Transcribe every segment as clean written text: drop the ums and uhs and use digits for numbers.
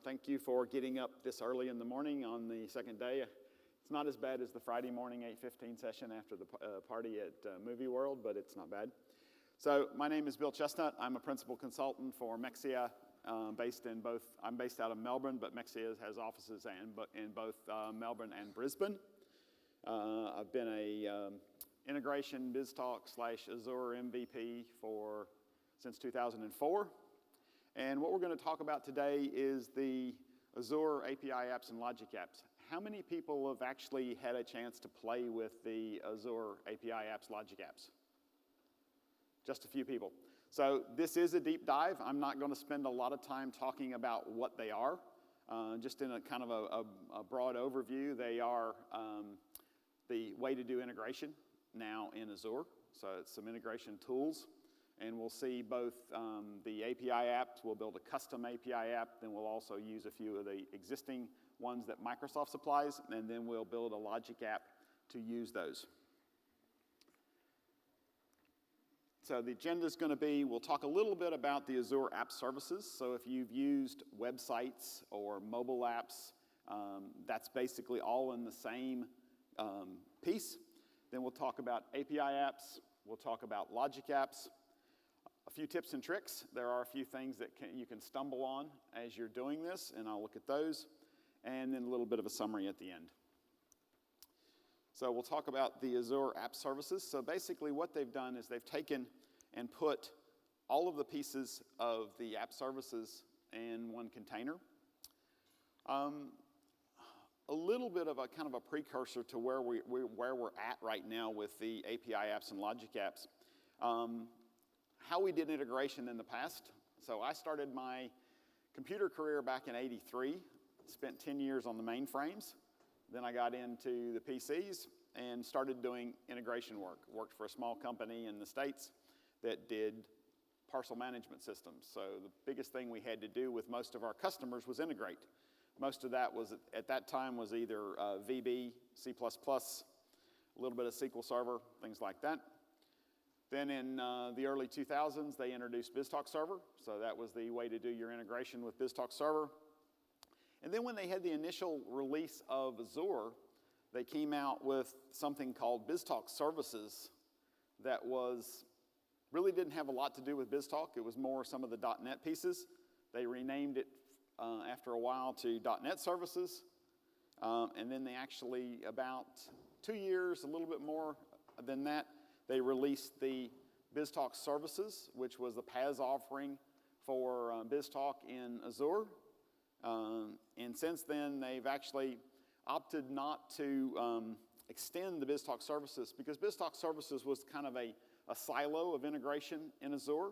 Thank you for getting up this early in the morning on the second day. It's not as bad as the Friday morning 8:15 session after the party at Movie World, but it's not bad. So my name is Bill Chestnut. I'm a principal consultant for Mexia, I'm based out of Melbourne, but Mexia has offices in both Melbourne and Brisbane. I've been a integration BizTalk / Azure MVP since 2004. And what we're going to talk about today is the Azure API apps and logic apps. How many people have actually had a chance to play with the Azure API apps, logic apps? Just a few people. So this is a deep dive. I'm not going to spend a lot of time talking about what they are. Just in a kind of a broad overview, they are the way to do integration now in Azure. So it's some integration tools. And we'll see both the API apps, we'll build a custom API app, then we'll also use a few of the existing ones that Microsoft supplies, and then we'll build a logic app to use those. So the agenda is going to be, we'll talk a little bit about the Azure App Services. So if you've used websites or mobile apps, that's basically all in the same piece. Then we'll talk about API apps, we'll talk about logic apps. A few tips and tricks. There are a few things that you can stumble on as you're doing this, and I'll look at those. And then a little bit of a summary at the end. So we'll talk about the Azure App Services. So basically what they've done is they've taken and put all of the pieces of the app services in one container. A little bit of a kind of a precursor to where we're at right now with the API apps and logic apps. How we did integration in the past. So I started my computer career back in '83, spent 10 years on the mainframes. Then I got into the PCs and started doing integration work. Worked for a small company in the States that did parcel management systems. So the biggest thing we had to do with most of our customers was integrate. Most of that was, at that time, was either VB, C++, a little bit of SQL Server, things like that. Then in the early 2000s, they introduced BizTalk Server. So that was the way to do your integration with BizTalk Server. And then when they had the initial release of Azure, they came out with something called BizTalk Services that really didn't have a lot to do with BizTalk. It was more some of the .NET pieces. They renamed it after a while to .NET Services. And then they actually, about 2 years, a little bit more than that, they released the BizTalk Services, which was the PaaS offering for BizTalk in Azure. And since then, they've actually opted not to extend the BizTalk Services because BizTalk Services was kind of a silo of integration in Azure.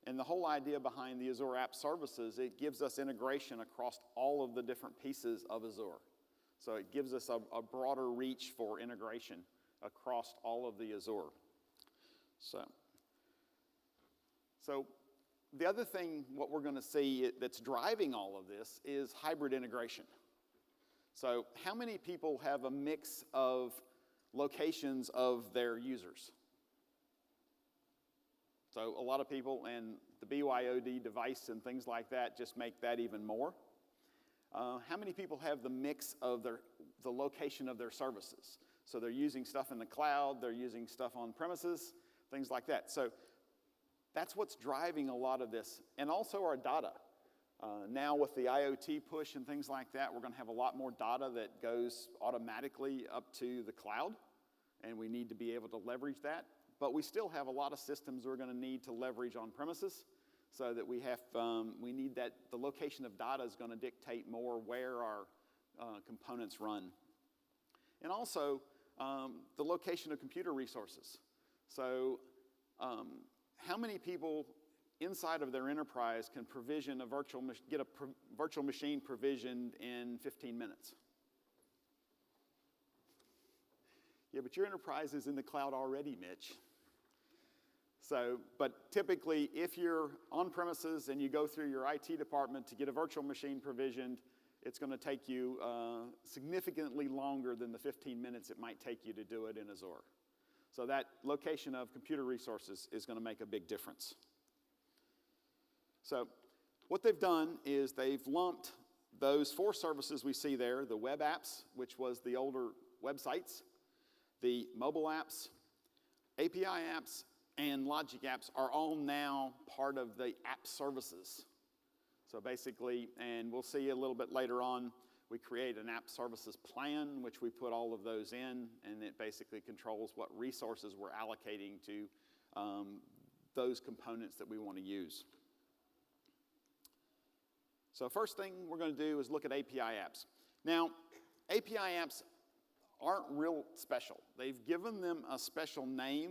And the whole idea behind the Azure App Services, it gives us integration across all of the different pieces of Azure. So it gives us a broader reach for integration across all of the Azure. So the other thing, what we're going to see that's driving all of this is hybrid integration. So how many people have a mix of locations of their users? So a lot of people, and the BYOD device and things like that just make that even more. How many people have the mix of the location of their services? So they're using stuff in the cloud, they're using stuff on premises, things like that. So that's what's driving a lot of this. And also our data. Now with the IoT push and things like that, we're going to have a lot more data that goes automatically up to the cloud. And we need to be able to leverage that. But we still have a lot of systems we're going to need to leverage on premises. So that we need that, the location of data is going to dictate more where our components run. And also, the location of computer resources. So how many people inside of their enterprise can provision get a virtual machine provisioned in 15 minutes? Yeah, but your enterprise is in the cloud already, Mitch. So, but typically, if you're on premises and you go through your IT department to get a virtual machine provisioned, it's going to take you significantly longer than the 15 minutes it might take you to do it in Azure. So that location of computer resources is going to make a big difference. So what they've done is they've lumped those 4 services we see there, the web apps, which was the older websites, the mobile apps, API apps, and logic apps are all now part of the app services. So basically, and we'll see a little bit later on, we create an app services plan, which we put all of those in, and it basically controls what resources we're allocating to those components that we want to use. So first thing we're going to do is look at API apps. Now, API apps aren't real special. They've given them a special name,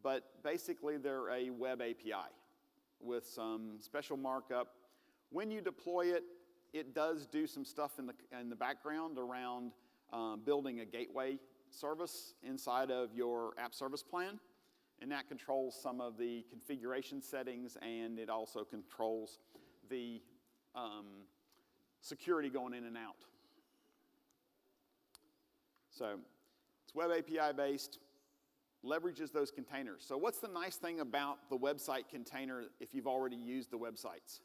but basically they're a web API with some special markup. When you deploy it, it does do some stuff in the background around building a gateway service inside of your app service plan, and that controls some of the configuration settings, and it also controls the security going in and out. So it's web API based, leverages those containers. So what's the nice thing about the website container if you've already used the websites?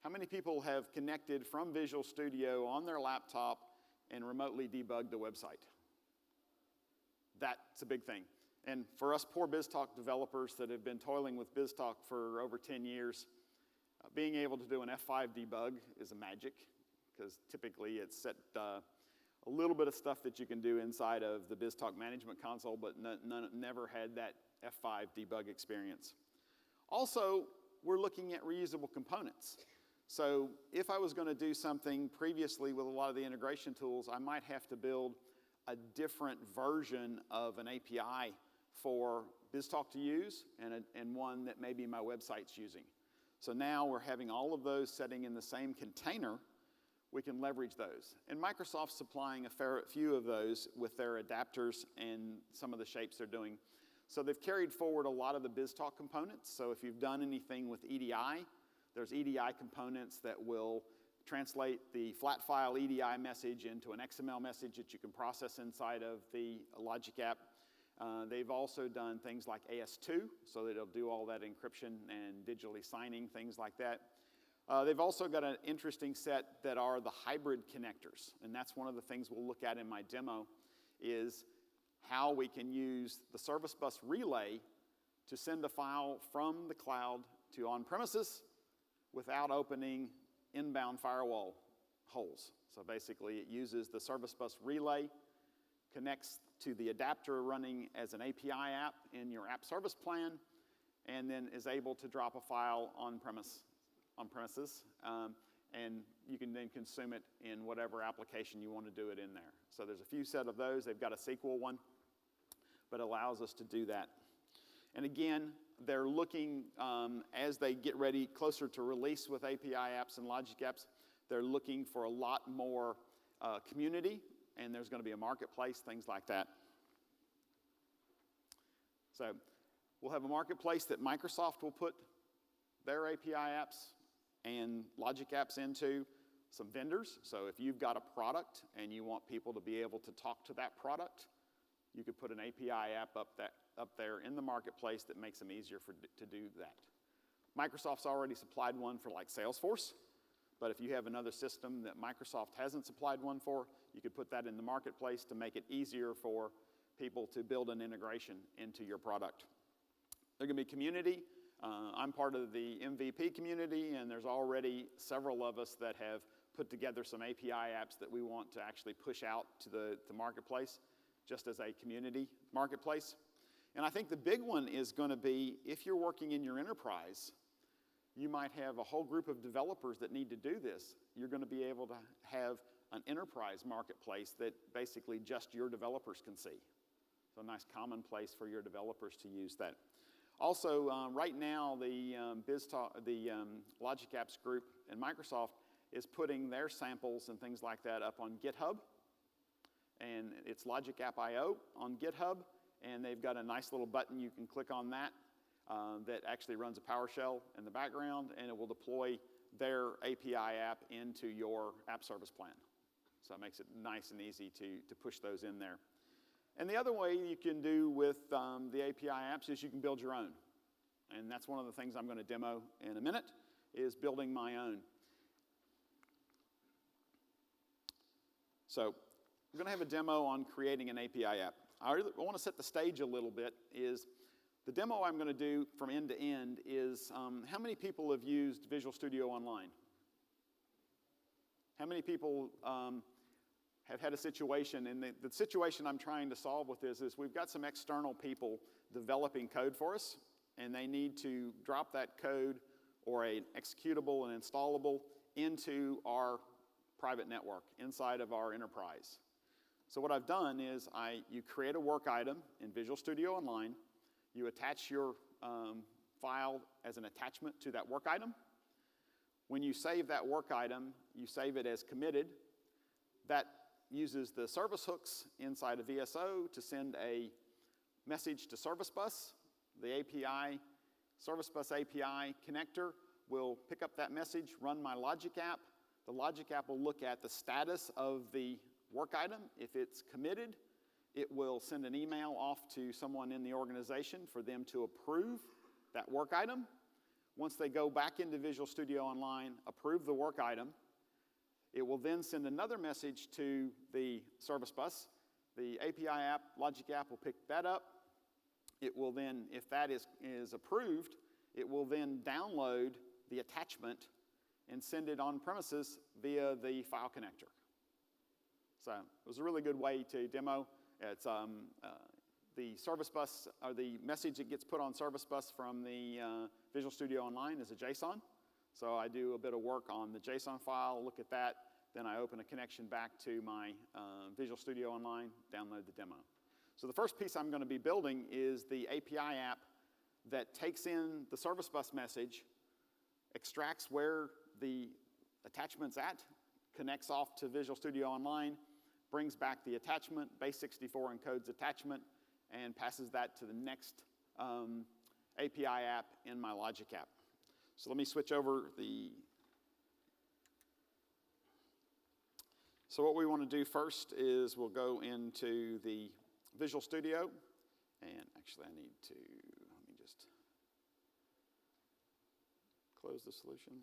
How many people have connected from Visual Studio on their laptop and remotely debugged a website? That's a big thing. And for us poor BizTalk developers that have been toiling with BizTalk for over 10 years, being able to do an F5 debug is a magic, because typically it's set a little bit of stuff that you can do inside of the BizTalk management console, but never had that F5 debug experience. Also, we're looking at reusable components. So if I was going to do something previously with a lot of the integration tools, I might have to build a different version of an API for BizTalk to use and one that maybe my website's using. So now we're having all of those setting in the same container. We can leverage those. And Microsoft's supplying a fair few of those with their adapters and some of the shapes they're doing. So they've carried forward a lot of the BizTalk components. So if you've done anything with EDI, there's EDI components that will translate the flat file EDI message into an XML message that you can process inside of the Logic app. They've also done things like AS2, so that it'll do all that encryption and digitally signing, things like that. They've also got an interesting set that are the hybrid connectors, and that's one of the things we'll look at in my demo, is how we can use the service bus relay to send a file from the cloud to on-premises without opening inbound firewall holes. So basically it uses the service bus relay, connects to the adapter running as an API app in your app service plan, and then is able to drop a file on premises, and you can then consume it in whatever application you want to do it in there. So there's a few set of those. They've got a SQL one, but allows us to do that. And again, they're looking, as they get ready closer to release with API apps and Logic apps, they're looking for a lot more community, and there's going to be a marketplace, things like that. So we'll have a marketplace that Microsoft will put their API apps and Logic apps into, some vendors. So if you've got a product and you want people to be able to talk to that product, you could put an API app up there in the marketplace that makes them easier to do that. Microsoft's already supplied one for like Salesforce, but if you have another system that Microsoft hasn't supplied one for, you could put that in the marketplace to make it easier for people to build an integration into your product. There's going to be community. I'm part of the MVP community, and there's already several of us that have put together some API apps that we want to actually push out to the marketplace, just as a community marketplace. And I think the big one is going to be, if you're working in your enterprise, you might have a whole group of developers that need to do this. You're going to be able to have an enterprise marketplace that basically just your developers can see. So a nice common place for your developers to use that. Also, right now, the Logic Apps group and Microsoft is putting their samples and things like that up on GitHub. And it's Logic App IO on GitHub. And they've got a nice little button you can click on that that actually runs a PowerShell in the background, and it will deploy their API app into your app service plan. So it makes it nice and easy to push those in there. And the other way you can do with the API apps is you can build your own. And that's one of the things I'm going to demo in a minute, is building my own. So we're going to have a demo on creating an API app. I want to set the stage a little bit. Is the demo I'm going to do from end to end is how many people have used Visual Studio Online? How many people have had a situation, and the situation I'm trying to solve with this is we've got some external people developing code for us, and they need to drop that code or an executable and installable into our private network inside of our enterprise. So what I've done is you create a work item in Visual Studio Online, you attach your file as an attachment to that work item. When you save that work item, you save it as committed. That uses the service hooks inside of VSO to send a message to Service Bus. The API, Service Bus API connector will pick up that message, run my logic app. The logic app will look at the status of the work item. If it's committed, it will send an email off to someone in the organization for them to approve that work item. Once they go back into Visual Studio Online, approve the work item, it will then send another message to the Service Bus. The API app, Logic app will pick that up. It will then, if that is approved, it will then download the attachment and send it on premises via the file connector. So it was a really good way to demo. It's the Service Bus, or the message that gets put on Service Bus from the Visual Studio Online is a JSON. So I do a bit of work on the JSON file, look at that, then I open a connection back to my Visual Studio Online, download the demo. So the first piece I'm going to be building is the API app that takes in the Service Bus message, extracts where the attachment's at, connects off to Visual Studio Online, brings back the attachment, base64 encodes attachment, and passes that to the next API app in my Logic app. So let me switch over So what we want to do first is we'll go into the Visual Studio, and actually let me just close the solution.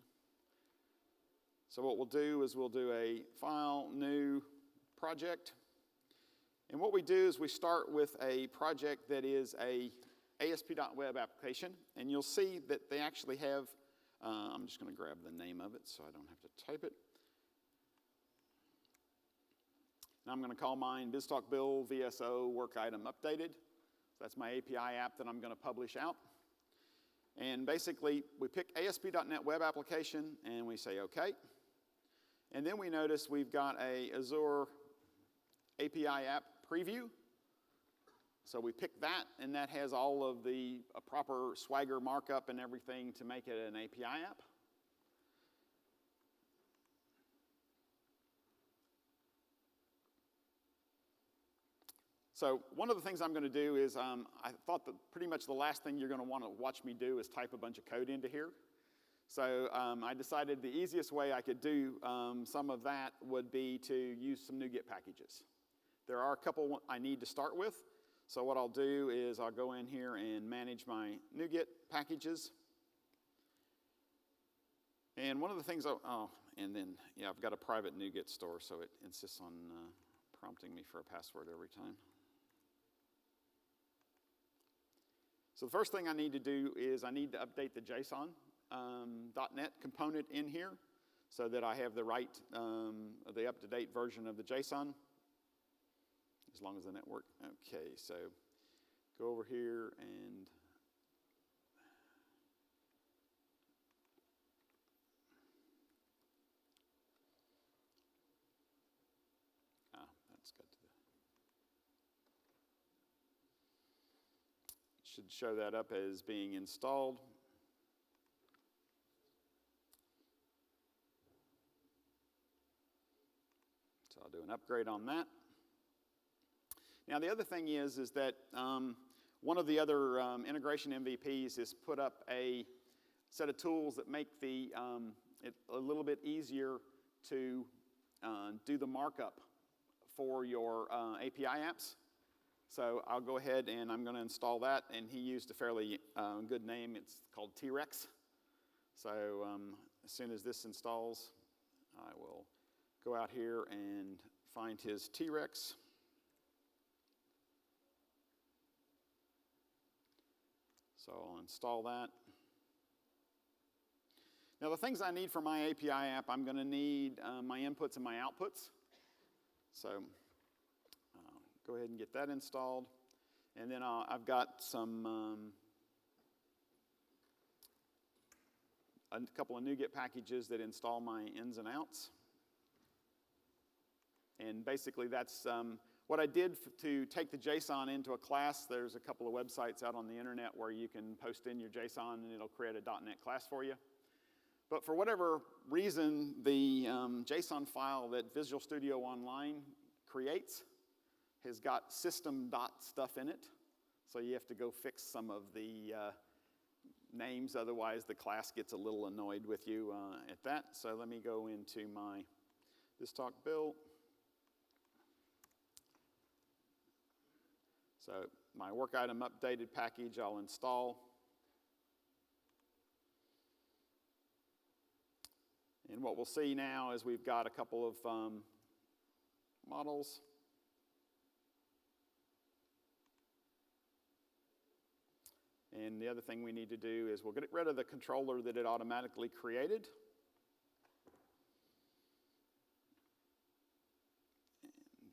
So what we'll do is we'll do a File, New, Project. And what we do is we start with a project that is a ASP.web application, and you'll see that they actually have, I'm just going to grab the name of it so I don't have to type it. And I'm going to call mine BizTalk Build VSO Work Item Updated. So that's my API app that I'm going to publish out. And basically, we pick ASP.NET Web Application, and we say OK. And then we notice we've got a Azure API app preview. So we pick that, and that has all of the proper Swagger markup and everything to make it an API app. So one of the things I'm going to do is I thought that pretty much the last thing you're going to want to watch me do is type a bunch of code into here. So I decided the easiest way I could do some of that would be to use some NuGet packages. There are a couple I need to start with. So what I'll do is I'll go in here and manage my NuGet packages. And one of the things, and then, yeah, I've got a private NuGet store, so it insists on prompting me for a password every time. So the first thing I need to do is I need to update the JSON .NET component in here so that I have the right, the up-to-date version of the JSON, as long as the network. Okay, so go over here and that's got to should show that up as being installed. So I'll do an upgrade on that. Now the other thing is that one of the other integration MVPs is put up a set of tools that make it a little bit easier to do the markup for your API apps. So I'll go ahead and I'm going to install that, and he used a fairly good name. It's called T-Rex. So as soon as this installs, I will go out here and find his T-Rex. So I'll install that. Now the things I need for my API app, I'm going to need my inputs and my outputs. So go ahead and get that installed. And then I've got a couple of NuGet packages that install my ins and outs. And basically that's what I did to take the JSON into a class. There's a couple of websites out on the internet where you can post in your JSON and it'll create a .NET class for you. But for whatever reason, the JSON file that Visual Studio Online creates has got system dot stuff in it. So you have to go fix some of the names, otherwise the class gets a little annoyed with you at that. So let me go into my ThisTalk build. So my work item updated package I'll install. And what we'll see now is we've got a couple of models. And the other thing we need to do is we'll get rid of the controller that it automatically created.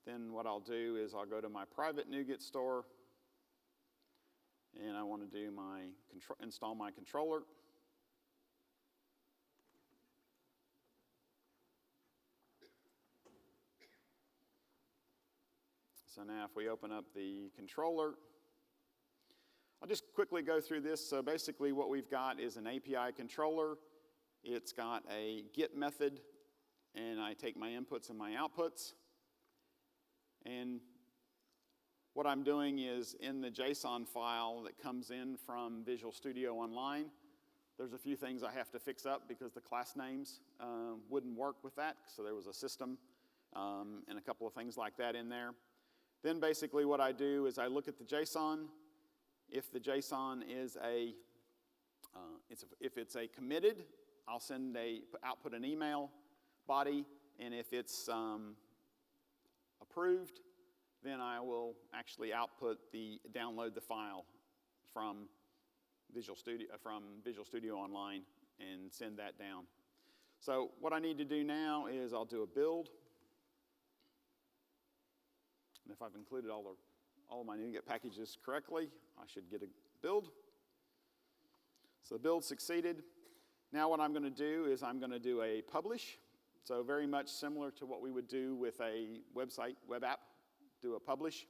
And then what I'll do is I'll go to my private NuGet store, and I want to do install my controller. So now if we open up the controller, I'll just quickly go through this. So basically what we've got is an API controller. It's got a get method, and I take my inputs and my outputs. And what I'm doing is in the JSON file that comes in from Visual Studio Online, there's a few things I have to fix up because the class names wouldn't work with that. So there was a system and a couple of things like that in there. Then basically what I do is I look at the JSON. If the JSON is if it's a committed, I'll output an email body, and if it's approved, then I will actually download the file from Visual Studio Online and send that down. So what I need to do now is I'll do a build. And if I've included all of my NuGet packages correctly, I should get a build. So the build succeeded. Now what I'm going to do is I'm going to do a publish. So very much similar to what we would do with a website, web app, do a publish.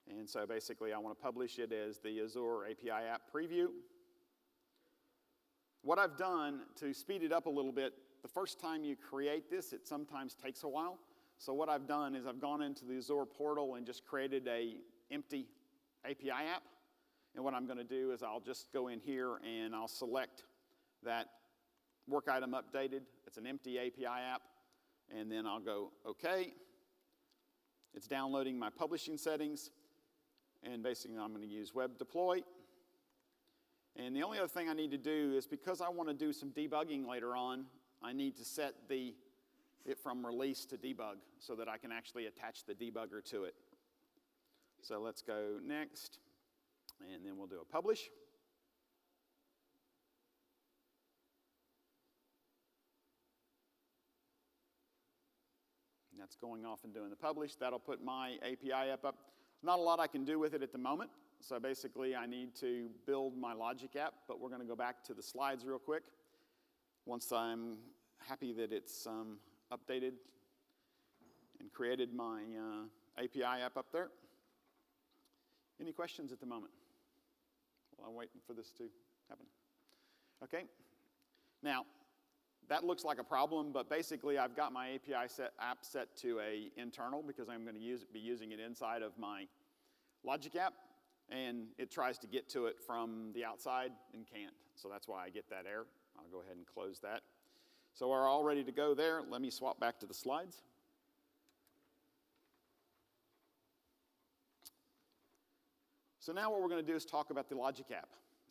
And so basically I want to publish it as the Azure API app preview. What I've done to speed it up a little bit, the first time you create this, it sometimes takes a while. So what I've done is I've gone into the Azure portal and just created an empty API app. And what I'm going to do is I'll just go in here and I'll select that work item updated. It's an empty API app. And then I'll go OK. It's downloading my publishing settings. And basically I'm going to use web deploy. And the only other thing I need to do is because I want to do some debugging later on, I need to set it from release to debug so that I can actually attach the debugger to it. So let's go next, and then we'll do a publish. And that's going off and doing the publish. That'll put my API app up. Not a lot I can do with it at the moment. So basically I need to build my logic app, but we're going to go back to the slides real quick. Once I'm happy that it's updated and created my API app up there. Any questions at the moment? Well, I'm waiting for this to happen. Okay. Now, that looks like a problem, but basically I've got my API app set to a internal because I'm going to be using it inside of my logic app, and it tries to get to it from the outside and can't. So that's why I get that error. I'll go ahead and close that. So we're all ready to go there. Let me swap back to the slides. So now what we're going to do is talk about the logic app.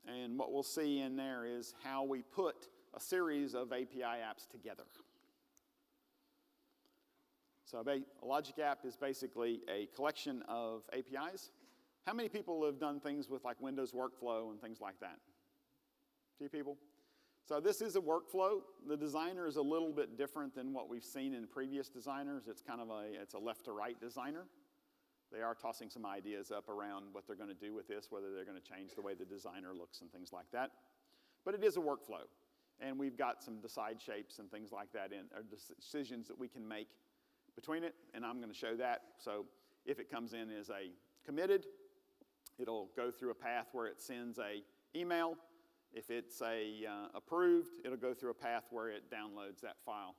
And what we'll see in there is how we put a series of API apps together. So a logic app is basically a collection of APIs. How many people have done things with like Windows workflow and things like that? A few people? So this is a workflow. The designer is a little bit different than what we've seen in previous designers. It's kind of it's a left to right designer. They are tossing some ideas up around what they're going to do with this, whether they're going to change the way the designer looks and things like that. But it is a workflow. And we've got some decide shapes and things like that or decisions that we can make between it, and I'm going to show that. So if it comes in as a committed, it'll go through a path where it sends a email. If it's a approved, it'll go through a path where it downloads that file.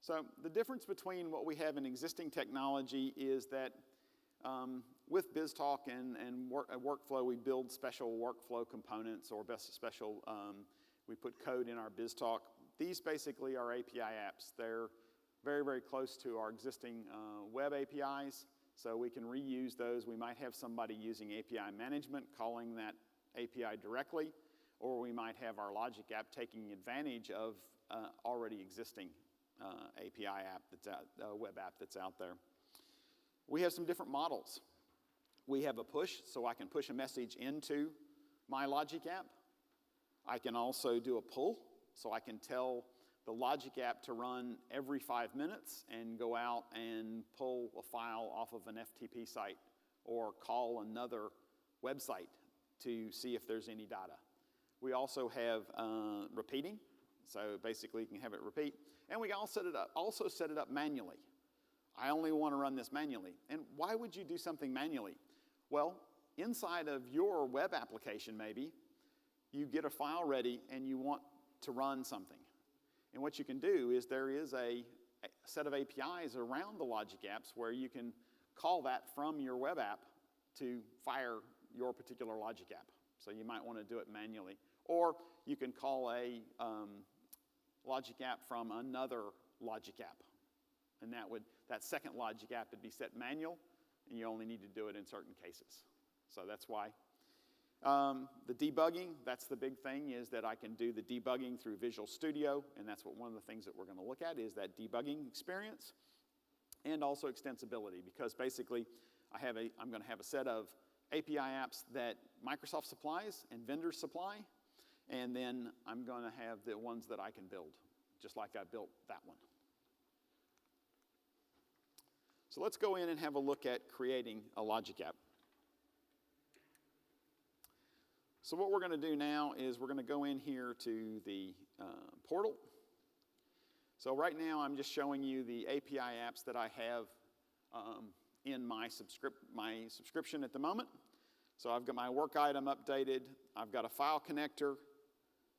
So the difference between what we have in existing technology is that with BizTalk and workflow, we build special workflow components or we put code in our BizTalk. These basically are API apps. They're very, very close to our existing web APIs, so we can reuse those. We might have somebody using API management calling that API directly, or we might have our logic app taking advantage of already existing API app web app that's out there. We have some different models. We have a push, so I can push a message into my logic app. I can also do a pull, so I can tell the logic app to run every 5 minutes and go out and pull a file off of an FTP site or call another website to see if there's any data. We also have repeating, so basically you can have it repeat. And we also set it up manually. I only want to run this manually. And why would you do something manually? Well, inside of your web application maybe, you get a file ready and you want to run something. And what you can do is there is a set of APIs around the logic apps where you can call that from your web app to fire your particular logic app. So you might want to do it manually. Or you can call a logic app from another logic app. And that second logic app would be set manual, and you only need to do it in certain cases. So that's why. The debugging, that's the big thing, is that I can do the debugging through Visual Studio, and that's one of the things that we're going to look at is that debugging experience, and also extensibility, because basically I'm going to have a set of API apps that Microsoft supplies and vendors supply, and then I'm going to have the ones that I can build, just like I built that one. So let's go in and have a look at creating a logic app. So what we're going to do now is we're going to go in here to the portal. So right now I'm just showing you the API apps that I have in my subscription at the moment. So I've got my work item updated. I've got a file connector.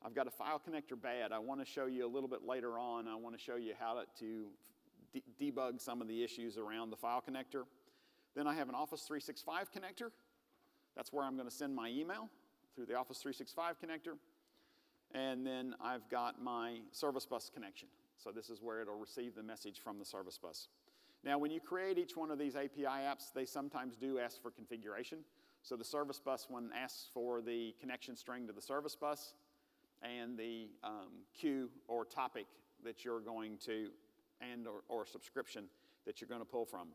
I've got a file connector bad. I want to show you a little bit later on. I want to show you how to debug some of the issues around the file connector. Then I have an Office 365 connector. That's where I'm going to send my email through the Office 365 connector. And then I've got my service bus connection. So this is where it'll receive the message from the service bus. Now when you create each one of these API apps, they sometimes do ask for configuration. So the service bus one asks for the connection string to the service bus and the queue or topic that you're going to, or subscription that you're going to pull from.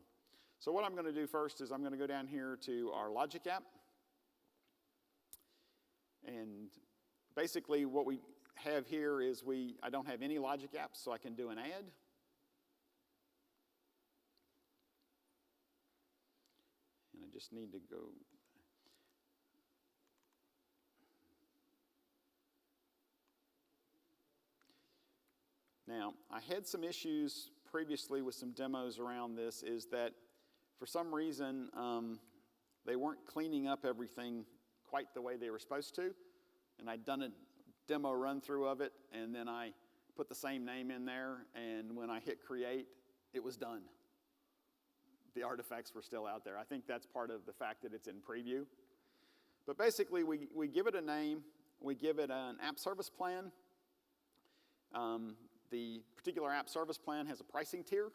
So what I'm going to do first is I'm going to go down here to our logic app. And basically what we have here is I don't have any logic apps, so I can do an add. And I just need to go. Now, I had some issues previously with some demos around this, is that for some reason they weren't cleaning up everything quite the way they were supposed to. And I'd done a demo run through of it, and then I put the same name in there, and when I hit create, it was done. The artifacts were still out there. I think that's part of the fact that it's in preview. But basically, we give it a name, we give it an app service plan. The particular app service plan has a pricing tier.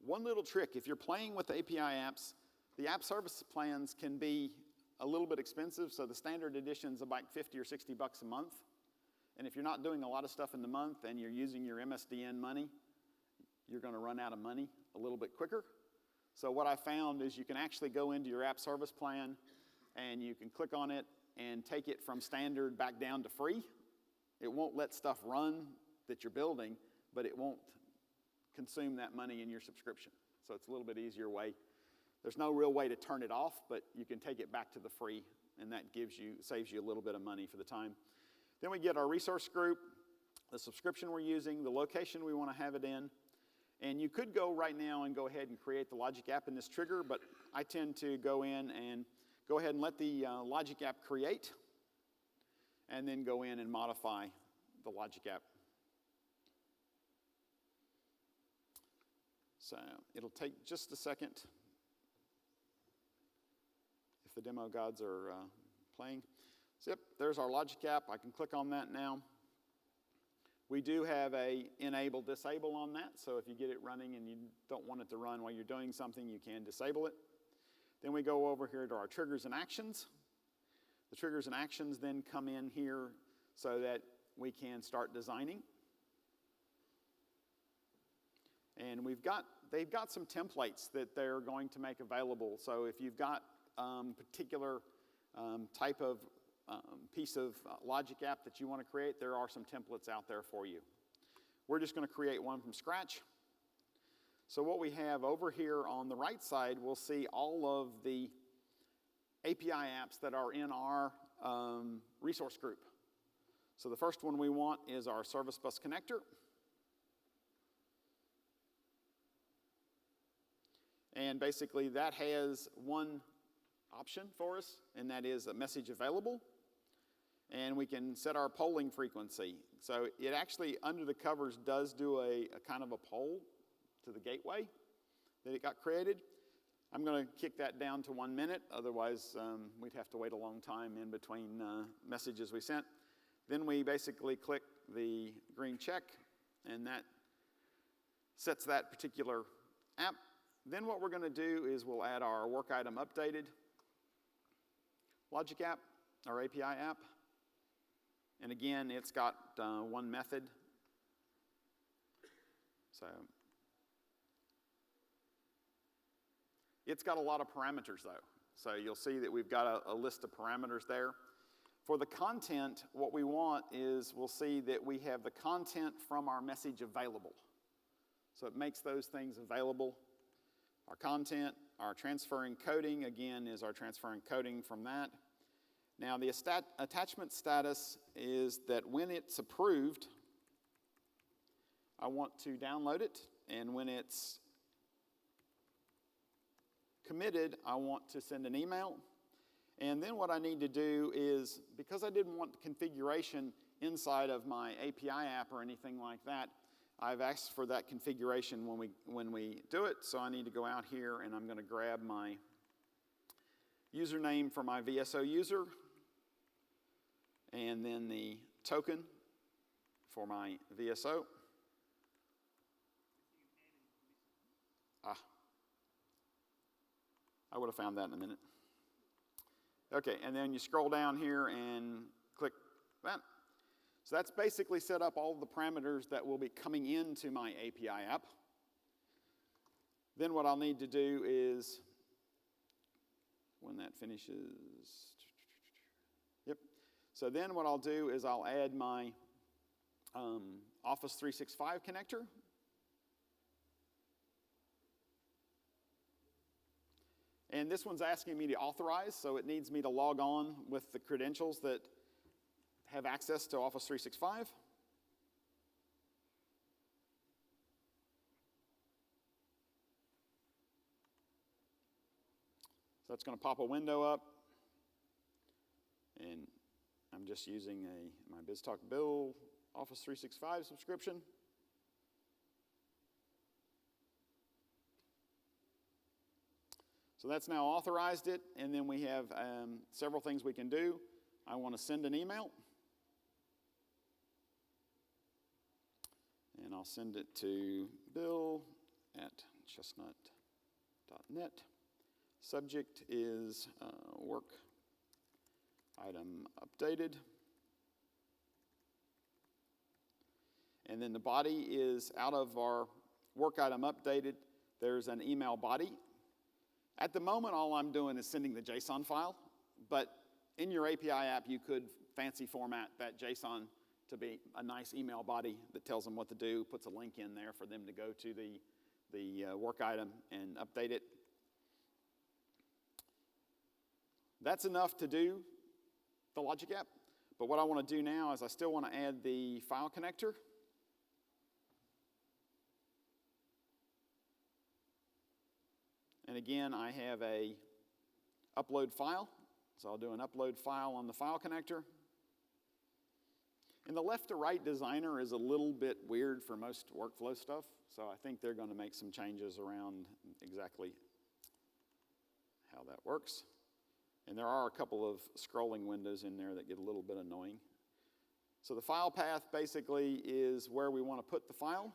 One little trick, if you're playing with API apps, the app service plans can be a little bit expensive, so the standard edition's about 50 or 60 bucks a month. And if you're not doing a lot of stuff in the month and you're using your MSDN money, you're going to run out of money a little bit quicker. So what I found is you can actually go into your app service plan and you can click on it and take it from standard back down to free. It won't let stuff run that you're building, but it won't consume that money in your subscription. So it's a little bit easier way. There's no real way to turn it off, but you can take it back to the free, and that saves you a little bit of money for the time. Then we get our resource group, the subscription we're using, the location we want to have it in. And you could go right now and go ahead and create the Logic app in this trigger, but I tend to go in and go ahead and let the Logic app create, and then go in and modify the Logic app. So it'll take just a second if the demo gods are playing. So yep, there's our Logic app. I can click on that now. We do have a enable disable on that, so if you get it running and you don't want it to run while you're doing something, you can disable it. Then we go over here to our triggers and actions. The triggers and actions then come in here so that we can start designing. And they've got some templates that they're going to make available. So if you've got particular type of piece of Logic app that you want to create, there are some templates out there for you. We're just going to create one from scratch. So what we have over here on the right side, we'll see all of the API apps that are in our resource group. So the first one we want is our Service Bus Connector. And basically that has one option for us, and that is a message available. And we can set our polling frequency. So it actually, under the covers, does do a kind of a poll to the gateway that it got created. I'm going to kick that down to 1 minute, otherwise we'd have to wait a long time in between messages we sent. Then we basically click the green check, and that sets that particular app. Then what we're going to do is we'll add our work item updated Logic app, our API app. And again, it's got one method. So it's got a lot of parameters though. So you'll see that we've got a list of parameters there. For the content, what we want is we'll see that we have the content from our message available. So it makes those things available. Our content, our transfer encoding, again, is our transfer encoding from that. Now, the attachment status is that when it's approved, I want to download it, and when it's committed, I want to send an email. And then what I need to do is, because I didn't want configuration inside of my API app or anything like that, I've asked for that configuration when we do it, so I need to go out here and I'm going to grab my username for my VSO user, and then the token for my VSO. I would have found that in a minute. Okay, and then you scroll down here and click that. So that's basically set up all of the parameters that will be coming into my API app. Then what I'll need to do is, when that finishes, yep. So then what I'll do is I'll add my Office 365 connector. And this one's asking me to authorize, so it needs me to log on with the credentials that have access to Office 365. So that's going to pop a window up, and I'm just using my BizTalk Bill Office 365 subscription. So that's now authorized it, and then we have several things we can do. I want to send an email, and I'll send it to bill@chestnut.net. Subject is work item updated. And then the body is out of our work item updated. There's an email body. At the moment, all I'm doing is sending the JSON file, but in your API app, you could fancy format that JSON to be a nice email body that tells them what to do, puts a link in there for them to go to the work item and update it. That's enough to do the Logic app, but what I want to do now is I still want to add the file connector. And again, I have a upload file, so I'll do an upload file on the file connector. And the left to right designer is a little bit weird for most workflow stuff, so I think they're going to make some changes around exactly how that works. And there are a couple of scrolling windows in there that get a little bit annoying. So the file path basically is where we want to put the file.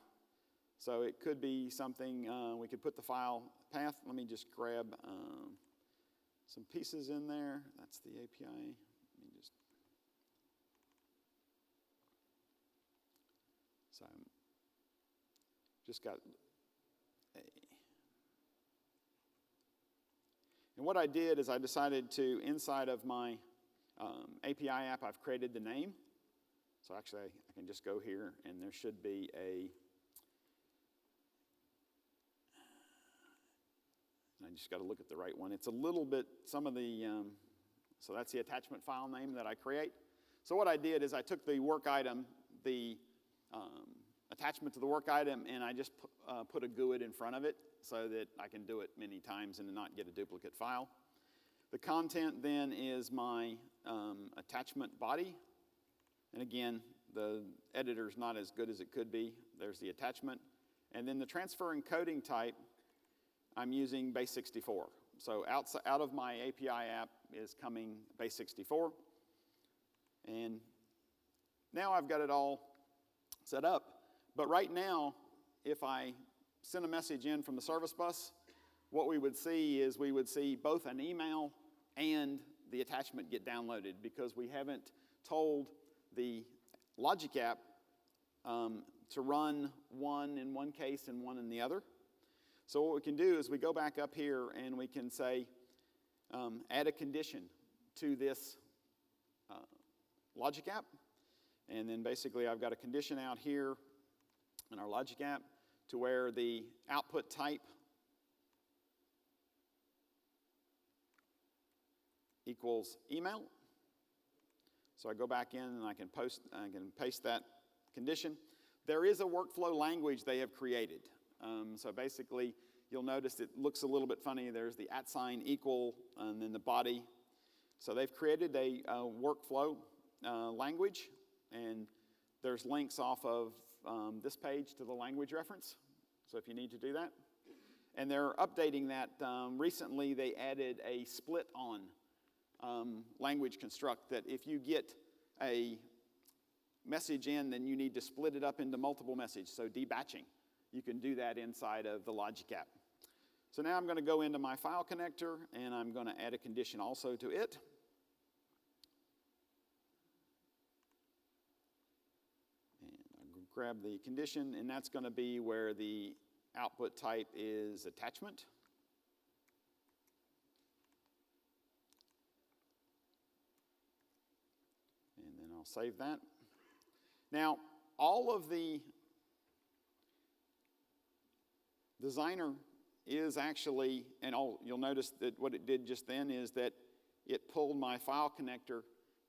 So it could be something, we could put the file path. Let me just grab some pieces in there. That's the API. Let me just got a. And what I did is I decided to, inside of my API app, I've created the name. So actually, I can just go here, and there should be a. I just got to look at the right one. It's a little bit, some of the, so that's the attachment file name that I create. So what I did is I took the work item, the attachment to the work item, and I just put a GUID in front of it so that I can do it many times and not get a duplicate file. The content then is my attachment body. And again, the editor's not as good as it could be. There's the attachment. And then the transfer encoding type, I'm using base 64. So out of my API app is coming base 64. And now I've got it all set up. But right now, if I send a message in from the service bus, what we would see is we would see both an email and the attachment get downloaded because we haven't told the Logic app to run one in one case and one in the other. So what we can do is we go back up here and we can say, add a condition to this Logic app. And then basically I've got a condition out here in our Logic app to where the output type equals email. So I go back in and I can paste that condition. There is a workflow language they have created. So basically, you'll notice it looks a little bit funny. There's the @ equal and then the body. So they've created a workflow language, and there's links off of this page to the language reference. So if you need to do that. And they're updating that. Recently, they added a split-on language construct that if you get a message in, then you need to split it up into multiple messages, so debatching. You can do that inside of the Logic app. So now I'm going to go into my file connector, and I'm going to add a condition also to it. And I'll grab the condition, and that's going to be where the output type is attachment. And then I'll save that. Now, all of the designer is actually, and you'll notice that what it did just then is that it pulled my file connector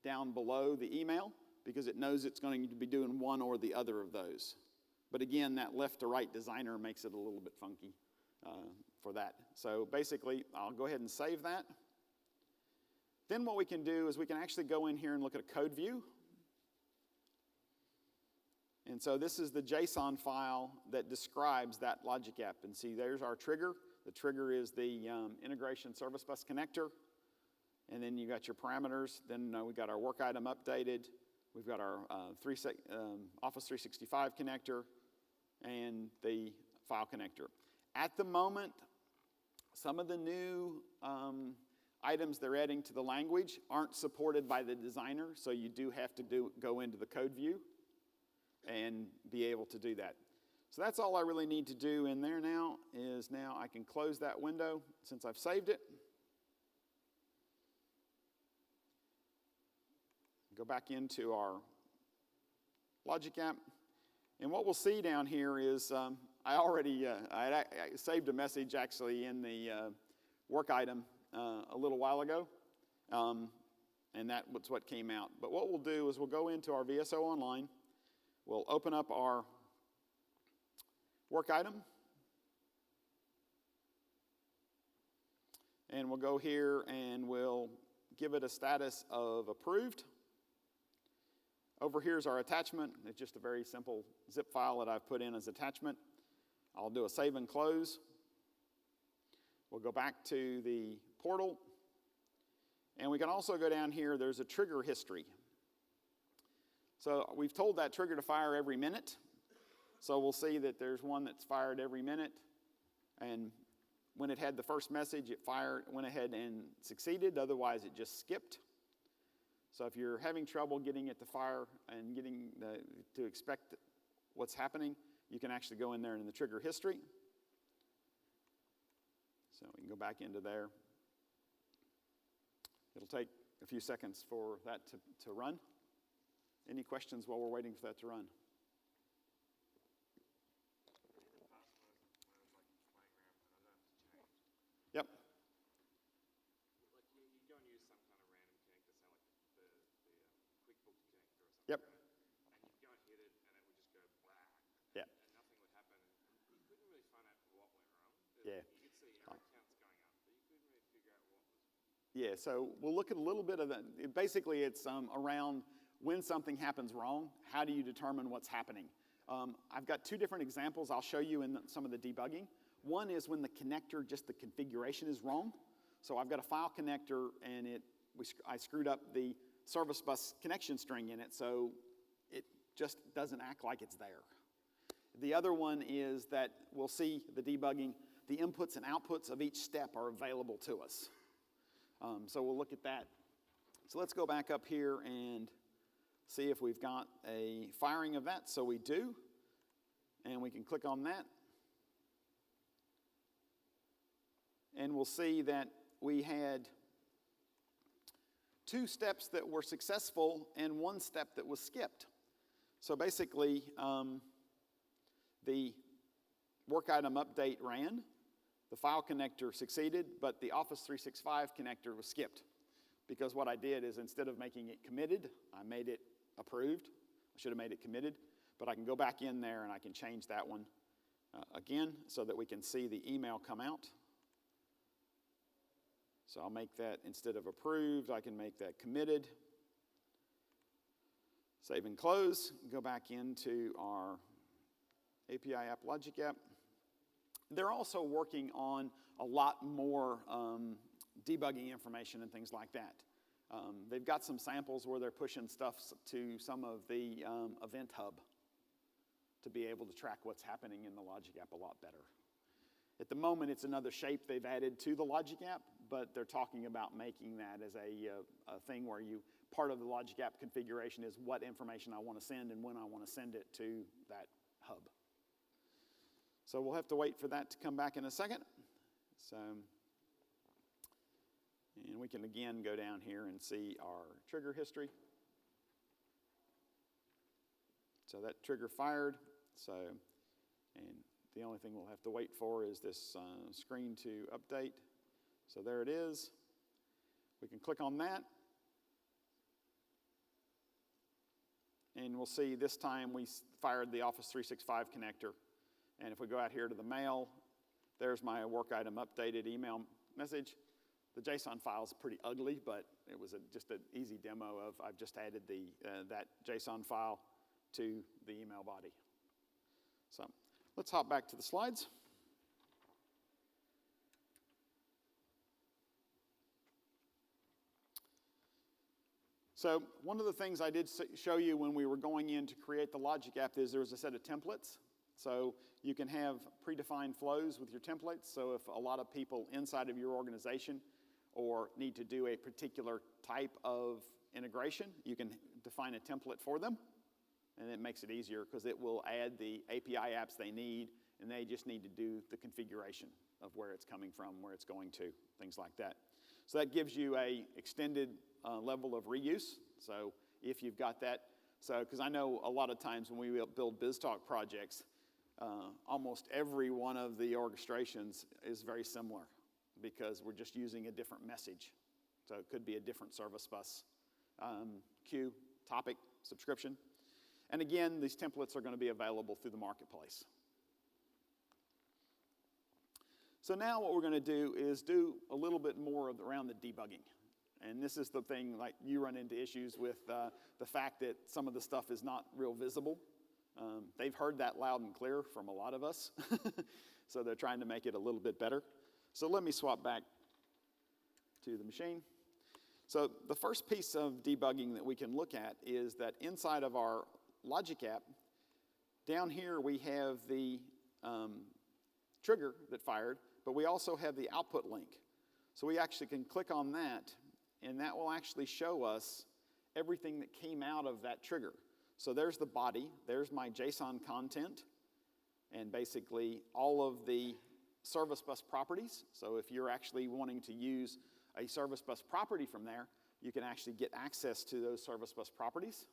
down below the email because it knows it's going to be doing one or the other of those. But again, that left to right designer makes it a little bit funky for that. So basically, I'll go ahead and save that. Then what we can do is we can actually go in here and look at a code view. And so this is the JSON file that describes that Logic app. And see, there's our trigger. The trigger is the integration service bus connector. And then you got your parameters. Then we got our work item updated. We've got our Office 365 connector and the file connector. At the moment, some of the new items they're adding to the language aren't supported by the designer, so you do have to go into the code view. and be able to do that. So that's all I really need to do in there now, is now I can close that window since I've saved it. Go back into our Logic app. And what we'll see down here is I already I saved a message actually in the work item a little while ago. And that was what came out. But what we'll do is we'll go into our VSO Online. We'll open up our work item. And we'll go here and we'll give it a status of approved. Over here is our attachment. It's just a very simple zip file that I've put in as attachment. I'll do a save and close. We'll go back to the portal. And we can also go down here. There's a trigger history. So we've told that trigger to fire every minute. So we'll see that there's one that's fired every minute. And when it had the first message, it went ahead and succeeded. Otherwise, it just skipped. So if you're having trouble getting it to fire and getting to expect what's happening, you can actually go in there in the trigger history. So we can go back into there. It'll take a few seconds for that to run. Any questions while we're waiting for that to run? Yep. Like you go and use some kind of random connector, say like the QuickBooks connector or something. Yep. And you'd go and hit it, and it would just go black. Yeah. And nothing would happen. You couldn't really find out what went wrong. Yeah. You could see error counts going up, but you couldn't really figure out what was. Yeah. So we'll look at a little bit of that. Basically, it's around when something happens wrong. How do you determine what's happening? I've got two different examples I'll show you in some of the debugging. One is when the connector, just the configuration is wrong. So I've got a file connector, and I screwed up the service bus connection string in it, so it just doesn't act like it's there. The other one is that we'll see the debugging. The inputs and outputs of each step are available to us. So we'll look at that. So let's go back up here and see if we've got a firing of that. So we do, and we can click on that. And we'll see that we had 2 steps that were successful and 1 step that was skipped. So basically, the work item update ran, the file connector succeeded, but the Office 365 connector was skipped. Because what I did is instead of making it committed, I made it approved. I should have made it committed, but I can go back in there and I can change that one again so that we can see the email come out. So I'll make that, instead of approved, I can make that committed. Save and close. Go back into our API App Logic app. They're also working on a lot more debugging information and things like that. They've got some samples where they're pushing stuff to some of the Event Hub to be able to track what's happening in the Logic app a lot better. At the moment, it's another shape they've added to the Logic app, but they're talking about making that as a thing where part of the Logic app configuration is what information I want to send and when I want to send it to that hub. So we'll have to wait for that to come back in a second. So, and we can again go down here and see our trigger history. So that trigger fired. So, and the only thing we'll have to wait for is this screen to update. So there it is. We can click on that. And we'll see this time we fired the Office 365 connector. And if we go out here to the mail, there's my work item updated email message. The JSON file is pretty ugly, but it was just an easy demo of I've just added that JSON file to the email body. So let's hop back to the slides. So one of the things I did show you when we were going in to create the Logic app is there's a set of templates. So you can have predefined flows with your templates. So if a lot of people inside of your organization or need to do a particular type of integration, you can define a template for them. And it makes it easier because it will add the API apps they need, and they just need to do the configuration of where it's coming from, where it's going to, things like that. So that gives you a extended level of reuse. So if you've got that, because I know a lot of times when we build BizTalk projects, almost every one of the orchestrations is very similar because we're just using a different message. So it could be a different service bus, queue, topic, subscription. And again, these templates are going to be available through the marketplace. So now what we're going to do is do a little bit more around the debugging. And this is the thing, like you run into issues with the fact that some of the stuff is not real visible. They've heard that loud and clear from a lot of us. So they're trying to make it a little bit better. So let me swap back to the machine. So the first piece of debugging that we can look at is that inside of our Logic app, down here we have the trigger that fired, but we also have the output link. So we actually can click on that, and that will actually show us everything that came out of that trigger. So there's the body, there's my JSON content, and basically all of the service bus properties. So if you're actually wanting to use a service bus property from there, you can actually get access to those service bus properties.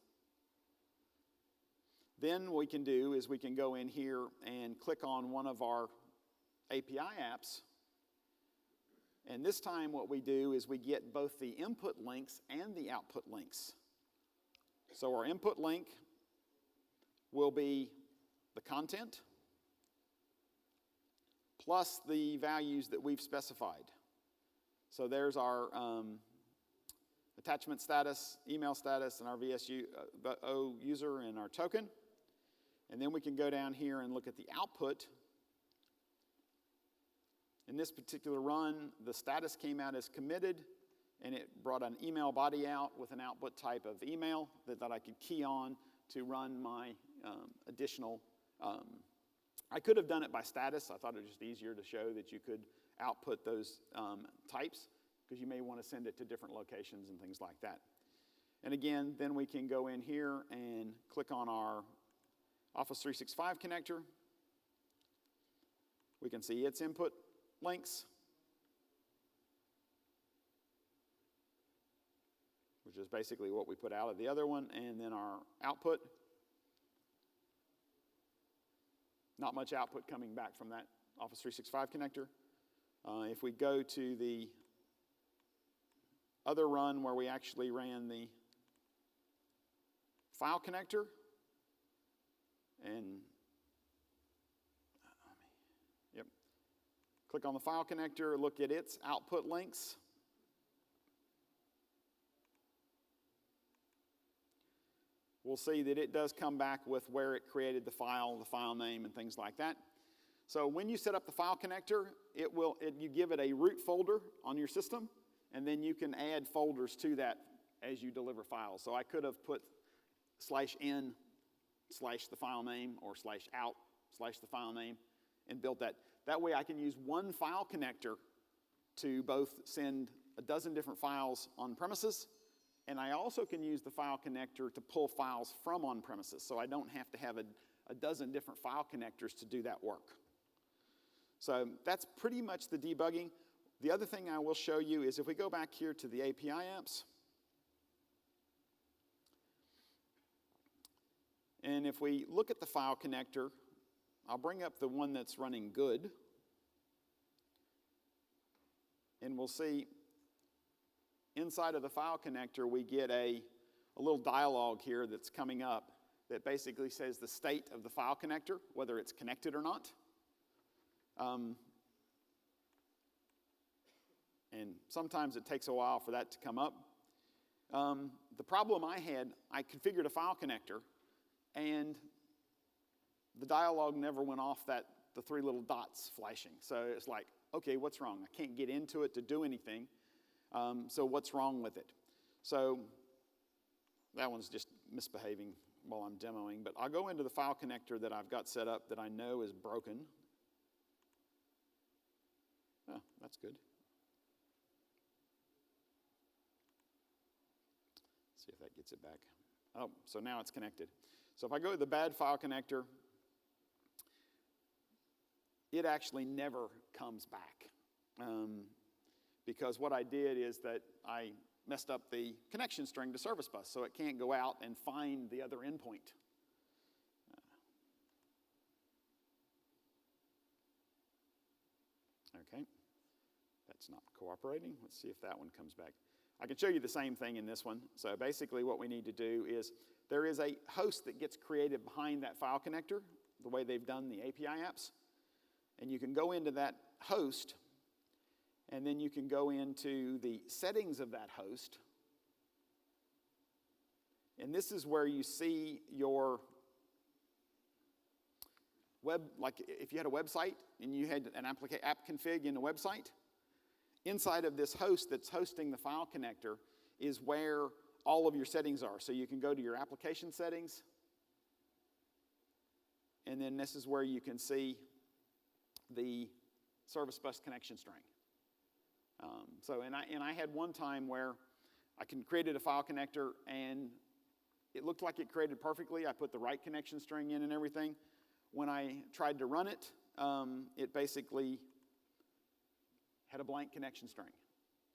Then what we can do is we can go in here and click on one of our API apps. And this time what we do is we get both the input links and the output links. So our input link will be the content plus the values that we've specified. So there's our attachment status, email status, and our VSU user and our token. And then we can go down here and look at the output. In this particular run, the status came out as committed, and it brought an email body out with an output type of email that I could key on to run my additional. I could have done it by status. I thought it was just easier to show that you could output those types because you may want to send it to different locations and things like that. And again, then we can go in here and click on our Office 365 connector. We can see its input links, which is basically what we put out of the other one, and then our output. Not much output coming back from that Office 365 connector. If we go to the other run where we actually ran the file connector, and click on the file connector, look at its output links. We'll see that it does come back with where it created the file name, and things like that. So when you set up the file connector, you give it a root folder on your system, and then you can add folders to that as you deliver files. So I could have put /n/ the file name, or /out/ the file name, and built that. That way I can use one file connector to both send a dozen different files on premises, and I also can use the file connector to pull files from on premises, so I don't have to have a dozen different file connectors to do that work. So that's pretty much the debugging. The other thing I will show you is if we go back here to the API apps, and if we look at the file connector, I'll bring up the one that's running good, and we'll see inside of the file connector we get a little dialog here that's coming up that basically says the state of the file connector, whether it's connected or not. And sometimes it takes a while for that to come up. The problem I had, I configured a file connector, and the dialog never went off the three little dots flashing. So it's like, okay, what's wrong? I can't get into it to do anything. So what's wrong with it? So that one's just misbehaving while I'm demoing. But I'll go into the file connector that I've got set up that I know is broken. Oh, that's good. See if that gets it back. Oh, so now it's connected. So if I go to the bad file connector, it actually never comes back. Because what I did is that I messed up the connection string to service bus, so it can't go out and find the other endpoint. Okay, that's not cooperating. Let's see if that one comes back. I can show you the same thing in this one. So basically what we need to do is, there is a host that gets created behind that file connector, the way they've done the API apps. And you can go into that host, and then you can go into the settings of that host. And this is where you see your web, like if you had a website and you had an app config in a website, inside of this host that's hosting the file connector is where all of your settings are. So you can go to your application settings, and then this is where you can see the service bus connection string. And I had one time where I created a file connector, and it looked like it created perfectly. I put the right connection string in and everything. When I tried to run it, it basically had a blank connection string.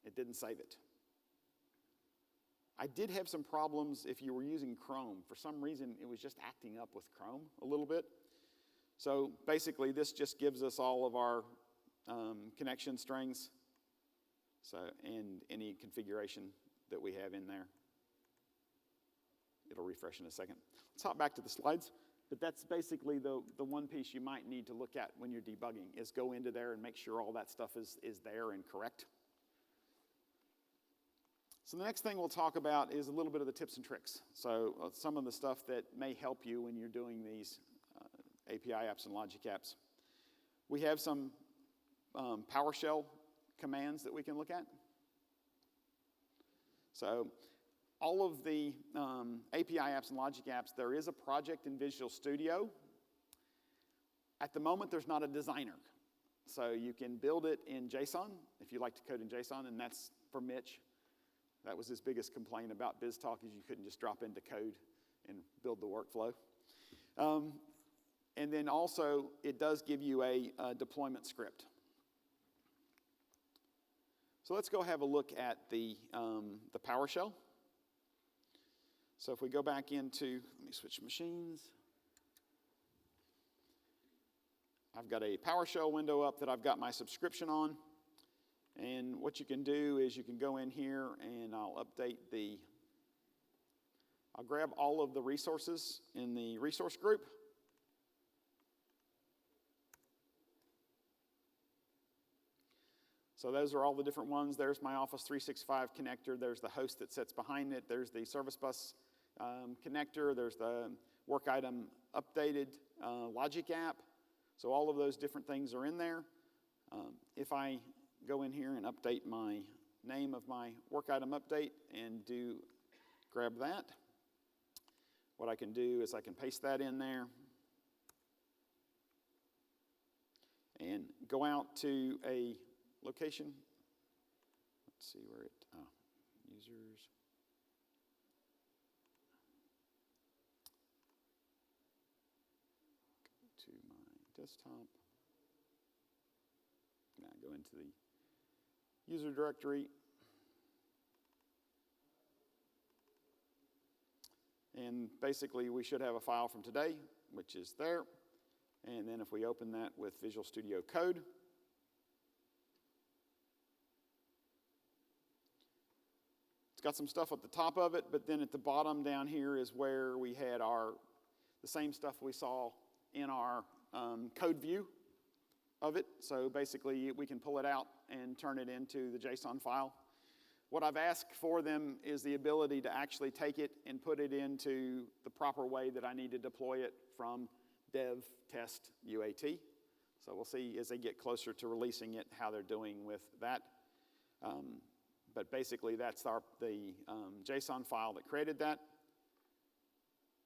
It didn't save it. I did have some problems if you were using Chrome. For some reason, it was just acting up with Chrome a little bit. So basically, this just gives us all of our connection strings, and any configuration that we have in there. It'll refresh in a second. Let's hop back to the slides. But that's basically the one piece you might need to look at when you're debugging, is go into there and make sure all that stuff is there and correct. So the next thing we'll talk about is a little bit of the tips and tricks. So some of the stuff that may help you when you're doing these API apps and logic apps. We have some PowerShell commands that we can look at. So all of the API apps and logic apps, there is a project in Visual Studio. At the moment, there's not a designer. So you can build it in JSON, if you like to code in JSON, and that's for Mitch. That was his biggest complaint about BizTalk, is you couldn't just drop into code and build the workflow. And then also, it does give you a deployment script. So let's go have a look at the PowerShell. So if we go back into, let me switch machines. I've got a PowerShell window up that I've got my subscription on. And what you can do is you can go in here and I'll grab all of the resources in the resource group. So those are all the different ones. There's my Office 365 connector. There's the host that sits behind it. There's the service bus connector. There's the work item updated logic app. So all of those different things are in there. If I go in here and update my name of my work item update and grab that, what I can do is I can paste that in there and go out to a location. Let's see where users. Go to my desktop. Now go into the user directory. And basically, we should have a file from today, which is there. And then if we open that with Visual Studio Code, it's got some stuff at the top of it, but then at the bottom down here is where we had the same stuff we saw in our code view of it. So basically, we can pull it out and turn it into the JSON file. What I've asked for them is the ability to actually take it and put it into the proper way that I need to deploy it from dev, test, UAT. So we'll see as they get closer to releasing it how they're doing with that. But basically, that's the JSON file that created that.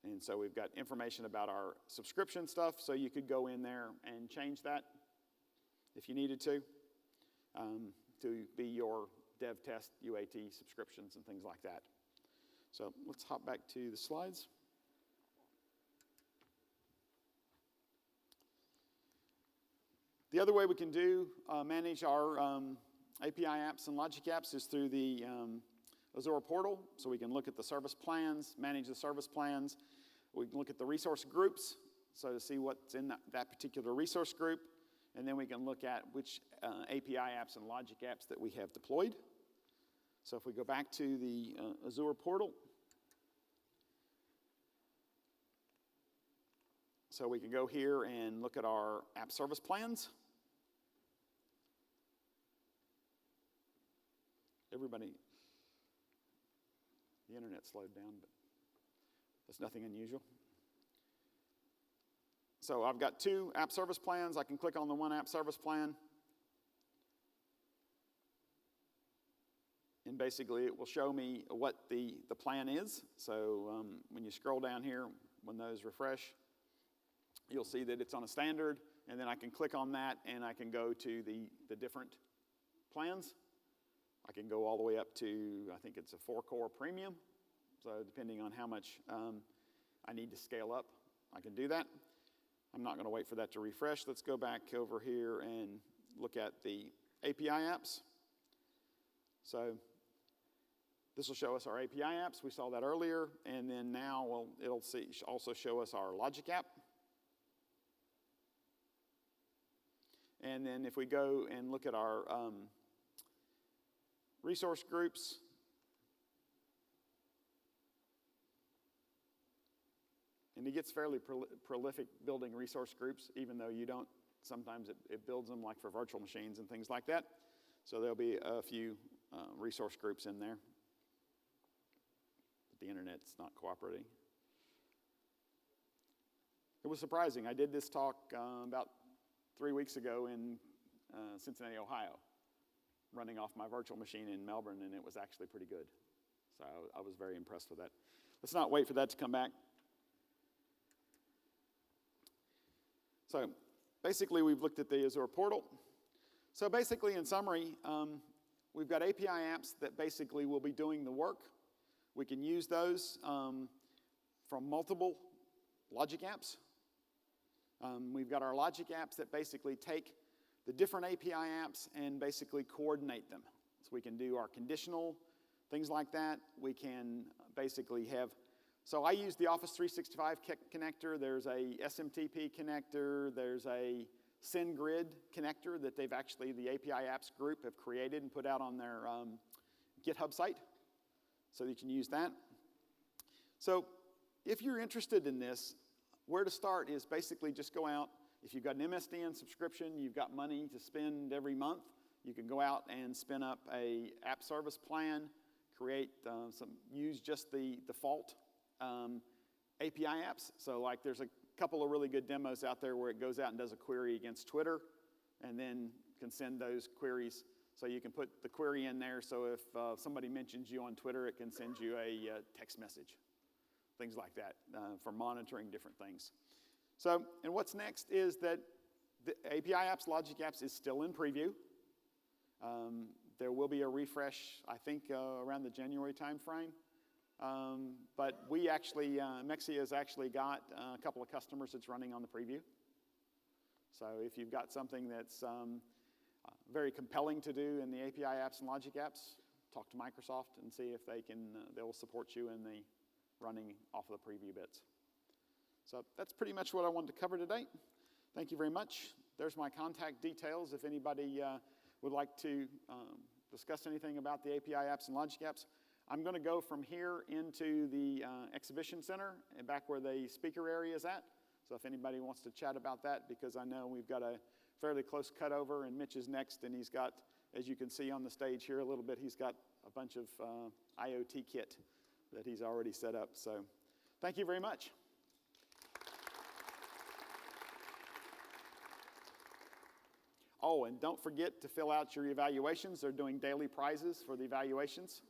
And so we've got information about our subscription stuff, so you could go in there and change that if you needed to be your dev, test, UAT subscriptions and things like that. So let's hop back to the slides. The other way we can manage our API apps and logic apps is through the Azure portal. So we can look at the service plans, manage the service plans. We can look at the resource groups, so to see what's in that particular resource group. And then we can look at which API apps and logic apps that we have deployed. So if we go back to the Azure portal, so we can go here and look at our app service plans. Everybody, the internet slowed down, but that's nothing unusual. So I've got 2 app service plans. I can click on the one app service plan. And basically it will show me what the plan is. So when you scroll down here, when those refresh, you'll see that it's on a standard. And then I can click on that and I can go to the different plans. I can go all the way up to, I think it's a 4-core premium. So depending on how much I need to scale up, I can do that. I'm not going to wait for that to refresh. Let's go back over here and look at the API apps. So this will show us our API apps. We saw that earlier. And then now it'll also show us our logic app. And then if we go and look at our resource groups, and it gets fairly prolific building resource groups, even though you don't, sometimes it builds them like for virtual machines and things like that. So there'll be a few resource groups in there. But the internet's not cooperating. It was surprising. I did this talk about 3 weeks ago in Cincinnati, Ohio, running off my virtual machine in Melbourne, and it was actually pretty good. So I was very impressed with that. Let's not wait for that to come back. So basically, we've looked at the Azure portal. So basically, in summary, we've got API apps that basically will be doing the work. We can use those from multiple logic apps. We've got our logic apps that basically take the different API apps and basically coordinate them. So we can do our conditional, things like that. We can basically have, so I use the Office 365 connector. There's a SMTP connector. There's a SendGrid connector that they've actually, the API apps group have created and put out on their GitHub site. So you can use that. So if you're interested in this, where to start is basically just go out. If you've got an MSDN subscription, you've got money to spend every month, you can go out and spin up a app service plan, create use just the default API apps. So like there's a couple of really good demos out there where it goes out and does a query against Twitter and then can send those queries. So you can put the query in there, so if somebody mentions you on Twitter, it can send you a text message. Things like that for monitoring different things. So, and what's next is that the API apps, logic apps is still in preview. There will be a refresh, I think, around the January timeframe. But we actually, Mexia has actually got a couple of customers that's running on the preview. So if you've got something that's very compelling to do in the API apps and logic apps, talk to Microsoft and see if they will support you in the running off of the preview bits. So that's pretty much what I wanted to cover today. Thank you very much. There's my contact details if anybody would like to discuss anything about the API apps and logic apps. I'm going to go from here into the exhibition center and back where the speaker area is at. So if anybody wants to chat about that, because I know we've got a fairly close cutover and Mitch is next, and he's got, as you can see on the stage here a little bit, he's got a bunch of IoT kit that he's already set up. So thank you very much. Oh, and don't forget to fill out your evaluations. They're doing daily prizes for the evaluations.